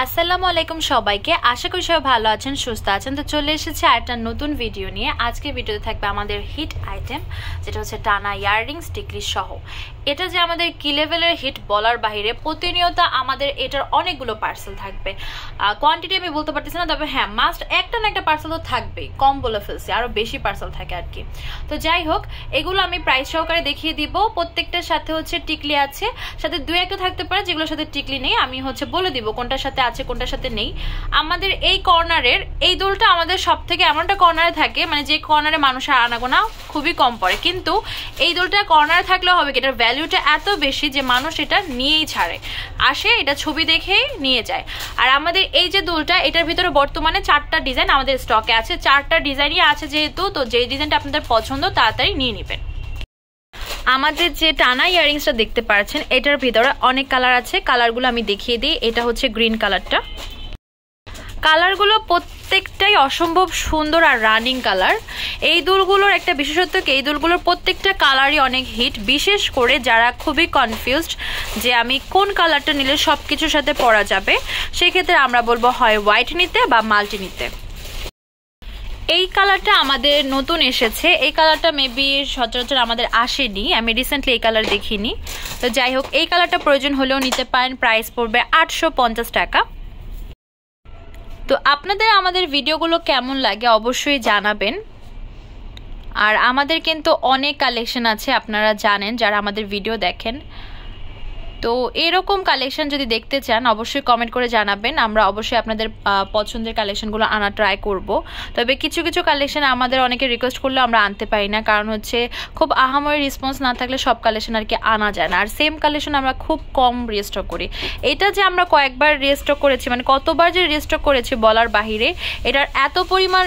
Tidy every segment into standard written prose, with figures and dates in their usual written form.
আসসালামু আলাইকুম সবাইকে। আশা করি সবাই ভালো আছেন, সুস্থ আছেন। তো চলে এসেছি আরেকটা নতুন ভিডিও নিয়ে। আজকে ভিডিওতে থাকবে আমাদের হিট আইটেম, যেটা হচ্ছে টানা ইয়াররিংস টিকলি সহ। এটা যে আমাদের কি লেভেলের হিট বলার বাইরে, প্রতিনিয়ত আমাদের এটার অনেকগুলো পার্সেল থাকবে। কোয়ান্টিটি আমি বলতে পারতেছি না, তবে হ্যাঁ মাস্ট একটা না একটা পার্সেল তো থাকবেই। কম বলে ফেলছি, আরও বেশি পার্সেল থাকে আর কি। তো যাই হোক, এগুলো আমি প্রাইস সহকারে দেখিয়ে দিব। প্রত্যেকটার সাথে হচ্ছে টিকলি আছে, সাথে দুই একটা থাকতে পারে যেগুলোর সাথে টিকলি নেই। আমি হচ্ছে বলে দিব কোনটার সাথে আছে কোনটার সাথে নেই। আমাদের এই কর্নারের এই দুলটা আমাদের সব থেকে এমনটা কর্নারে থাকে, মানে যে কর্নারে মানুষের আনাগোনা খুবই কম পড়ে, কিন্তু এই দুলটা কর্নারে থাকলেও হবে কি, এটার ভ্যালুটা এত বেশি যে মানুষ এটা নিয়েই ছাড়ে, আসে এটা ছবি দেখেই নিয়ে যায়। আর আমাদের এই যে দুলটা, এটার ভিতরে বর্তমানে 4টা ডিজাইন আমাদের স্টকে আছে। 4টা ডিজাইনই আছে যেহেতু, তো যেই ডিজাইনটা আপনাদের পছন্দ তাড়াতাড়ি নিয়ে নেবেন। আমাদের যে টানা ইয়াররিংসটা দেখতে পাচ্ছেন, এটার ভিতরে অনেক কালার আছে। কালারগুলো আমি দেখিয়ে দিই। এটা হচ্ছে গ্রিন কালারটা। কালারগুলো প্রত্যেকটাই অসম্ভব সুন্দর আর রানিং কালার। এই দুলগুলোর একটা বিশেষত্ব কি, এই দুলগুলোর প্রত্যেকটা কালারই অনেক হিট। বিশেষ করে যারা খুবই কনফিউজড যে আমি কোন কালারটা নিলে সব কিছুর সাথে পরা যাবে, সেই ক্ষেত্রে আমরা বলবো হয় হোয়াইট নিতে বা মাল্টি নিতে। এই কালারটা আমাদের নতুন এসেছে। এই কালারটা মেবি সচরাচর আমাদের আসেনি, আমি রিসেন্টলি এই কালার দেখিনি। তো যাই হোক, এই কালারটা প্রয়োজন হলেও নিতে পারেন। প্রাইস পড়বে 850 টাকা। তো আপনাদের আমাদের ভিডিওগুলো কেমন লাগে অবশ্যই জানাবেন। আর আমাদের কিন্তু অনেক কালেকশন আছে, আপনারা জানেন যারা আমাদের ভিডিও দেখেন। তো এরকম কালেকশন যদি দেখতে চান অবশ্যই কমেন্ট করে জানাবেন। আমরা অবশ্যই আপনাদের পছন্দের কালেকশনগুলো আনা ট্রাই করব। তবে কিছু কিছু কালেকশন আমাদের অনেকে রিকোয়েস্ট করলে আমরা আনতে পারি না, কারণ হচ্ছে খুব আহামরি রেসপন্স না থাকলে সব কালেকশন আর কি আনা যায় না। আর সেম কালেকশন আমরা খুব কম রিস্টক করি। এটা যে আমরা কয়েকবার রিস্টক করেছি, মানে কতবার যে রিস্টক করেছি বলার বাহিরে। এটার এত পরিমাণ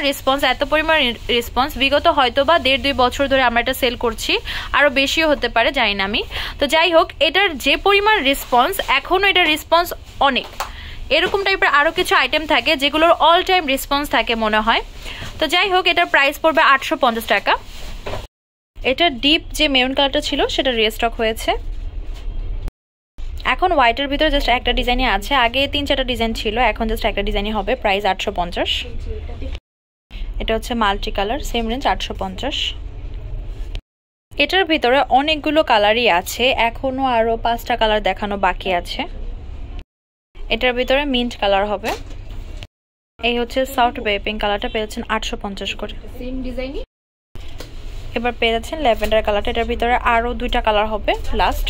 রেসপন্স বিগত হয়তো বা 1.5-2 বছর ধরে আমরা এটা সেল করছি, আরও বেশিও হতে পারে, জানি না আমি। তো যাই হোক, এটার যে পরিমাণ রেসপন্স, এখনো এটা রেসপন্স অনেক। এরকম টাইপের আরো কিছু আইটেম থাকে যেগুলোর অল টাইম রেসপন্স থাকে মনে হয়। তো যাই হোক, এটার প্রাইস পড়বে 850 টাকা। এটা ডিপ যে মেরুন কালারটা ছিল সেটা রিস্টক হয়েছে। এখন হোয়াইটের ভিতরে জাস্ট একটা ডিজাইনই আছে। আগে 3-4টা ডিজাইন ছিল, এখন জাস্ট একটা ডিজাইনই হবে। প্রাইস 850। এটা হচ্ছে মাল্টি কালার, সেম রেঞ্জ 850। এটার ভিতরে অনেকগুলো কালারই আছে, এখনো আরো 5টা কালার দেখানো বাকি আছে। এটার ভিতরে মিন্ট কালার হবে। এই হচ্ছে সফট বেবি পিঙ্ক কালারটা পেয়েছেন 850 করে। সেম ডিজাইনই এবার পেয়ে যাচ্ছেন ল্যাভেন্ডার কালারটা। এটার ভিতরে আরো 2টা কালার হবে লাস্ট।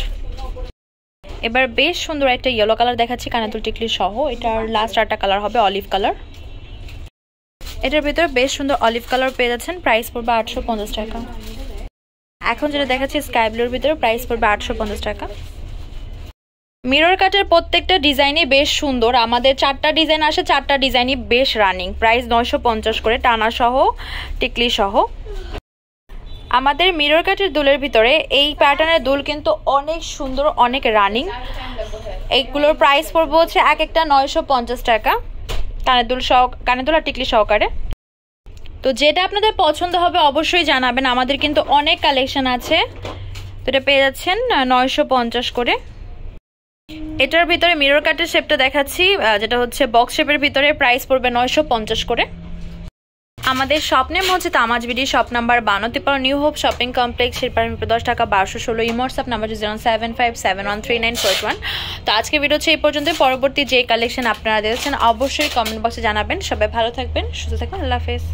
এবার বেশ সুন্দর একটা ইয়েলো কালার দেখাচ্ছি কানেতুল টিকলি সহ। এটার লাস্ট 8টা কালার হবে অলিভ কালার। এটার ভিতরে বেশ সুন্দর অলিভ কালার পেয়ে যাচ্ছেন। প্রাইস পড়বে 850 টাকা। এখন যেটা দেখাচ্ছি স্কাই ব্লুর ভিতরে, প্রাইস পড়বে 850 টাকা। মিরর কাটের প্রত্যেকটা ডিজাইনই বেশ সুন্দর। আমাদের 4টা ডিজাইন আসে, 4টা ডিজাইনই বেশ রানিং। প্রাইস 950 করে, টানা সহ টিকলি সহ। আমাদের মিরর কাটের দুলের ভিতরে এই প্যাটার্নের দুল কিন্তু অনেক সুন্দর, অনেক রানিং। এইগুলোর প্রাইস পড়বে হচ্ছে এক একটা 950 টাকা, কানের দুল আর টিকলি সহকারে। তো যেটা আপনাদের পছন্দ হবে অবশ্যই জানাবেন। আমাদের কিন্তু অনেক কালেকশন আছে। তো এটা পেয়ে যাচ্ছেন 950 করে। এটার ভিতরে মিরর কাটের শেপটা দেখাচ্ছি, যেটা হচ্ছে বক্স শেপের ভিতরে। প্রাইস পড়বে 950 করে। আমাদের শপ নেম হচ্ছে তামাজ BD, shop number 52 new hope shopping complex, Shirpara 10 টাকা 1216। Imo WhatsApp number 075713941। তো আজকে ভিডিও হচ্ছে এই পর্যন্ত। পরবর্তী যে কালেকশন আপনারা দেখছেন অবশ্যই কমেন্ট বক্সে জানাবেন। সবাই ভালো থাকবেন, সুস্থ থাকবেন। আল্লাহ হাফেজ।